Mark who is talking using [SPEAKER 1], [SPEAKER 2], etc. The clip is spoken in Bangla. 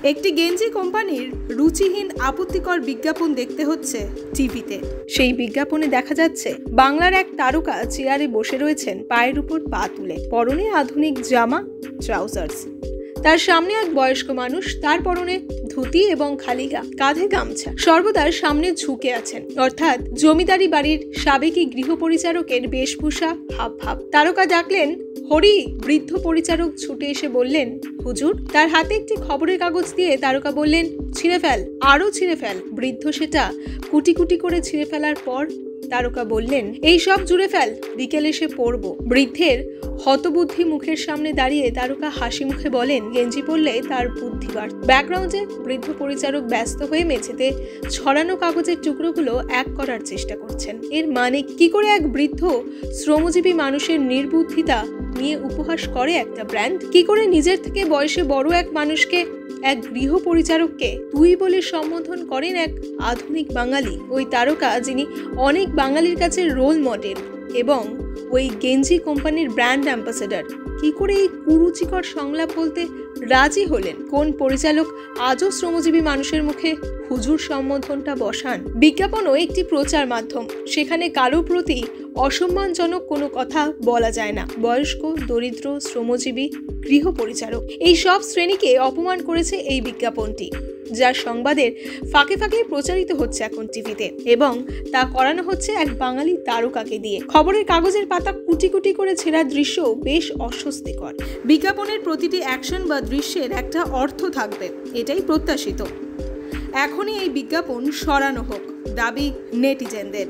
[SPEAKER 1] একটি গেঞ্জি কোম্পানির রুচিহীন আপত্তিকর বিজ্ঞাপন দেখতে হচ্ছে টিভিতে। সেই বিজ্ঞাপনে দেখা যাচ্ছে বাংলার এক তারকা চেয়ারে বসে রয়েছেন পায়ের উপর পা তুলে, পরনে আধুনিক জামা, ট্রাউজার্স। তার সামনে এক বয়স্ক মানুষ, তার পরনে ধুতি এবং খালি কাঁধে গামছা, সর্বদা সামনে ঝুঁকে আছেন, অর্থাৎ জমিদারি বাড়ির সাবেকি গৃহপরিচারকের বেশভূষা, হাবভাব। তারকা ডাকলেন, হরি। বৃদ্ধ পরিচারক ছুটে এসে বললেন, হুজুর। তার হাতে একটি খবরের কাগজ দিয়ে তারকা বললেন, ছিঁড়ে ফেল, আরো ছিঁড়ে ফেল। বৃদ্ধ সেটা কুটি কুটি করে ছিঁড়ে ফেলার পর তারকা বললেন, এই সব জুড়ে ফেল, বিকেলে এসে পরবো। বৃদ্ধের হতবুদ্ধি মুখের সামনে দাঁড়িয়ে তারকা হাসি মুখে বলেন, গেঞ্জি পরলে তার বুদ্ধি বাড়ে। ব্যাকগ্রাউন্ডে বৃদ্ধ পরিচারক ব্যস্ত হয়ে মেঝেতে ছড়ানো কাগজের টুকরোগুলো এক করার চেষ্টা করছেন। এর মানে কি করে এক বৃদ্ধ শ্রমজীবী মানুষের নির্বুদ্ধিতা নিয়ে উপহাস করে একটা ব্র্যান্ড? কি করে নিজের থেকে বয়সে বড় এক মানুষকে, এক গৃহ পরিচারককে তুই বলে সম্বোধন করেন এক আধুনিক বাঙালি? ওই তারকা, যিনি অনেক বাঙালির কাছে রোল মডেল এবং ওই গেঞ্জি কোম্পানির ব্র্যান্ড অ্যাম্বাসেডর, কি করে এই কুরুচিকর সংলাপ বলতে রাজি হলেন? কোন পরিচালক আজও শ্রমজীবী মানুষের মুখে হুজুর সম্বোধনটা বসান? বিজ্ঞাপনও একটি প্রচার মাধ্যম, সেখানে কারো প্রতি অসম্মানজনক কোনো কথা বলা যায় না। বয়স্ক, দরিদ্র, শ্রমজীবী, গৃহ পরিচারক, এই সব শ্রেণীকে অপমান করেছে এই বিজ্ঞাপনটি, যা সংবাদের ফাঁকে ফাঁকে প্রচারিত হচ্ছে এখন টিভিতে, এবং তা করানো হচ্ছে এক বাঙালি তারকাকে দিয়ে। খবরের কাগজের পাতা কুটি কুটি করে ছেঁড়ার দৃশ্য বেশ অস্বস্তিকর। বিজ্ঞাপনের প্রতিটি অ্যাকশন বা দৃশ্যের একটা অর্থ থাকবে, এটাই প্রত্যাশিত। এখনই এই বিজ্ঞাপন সরানো হোক, দাবি নেটিজেনদের।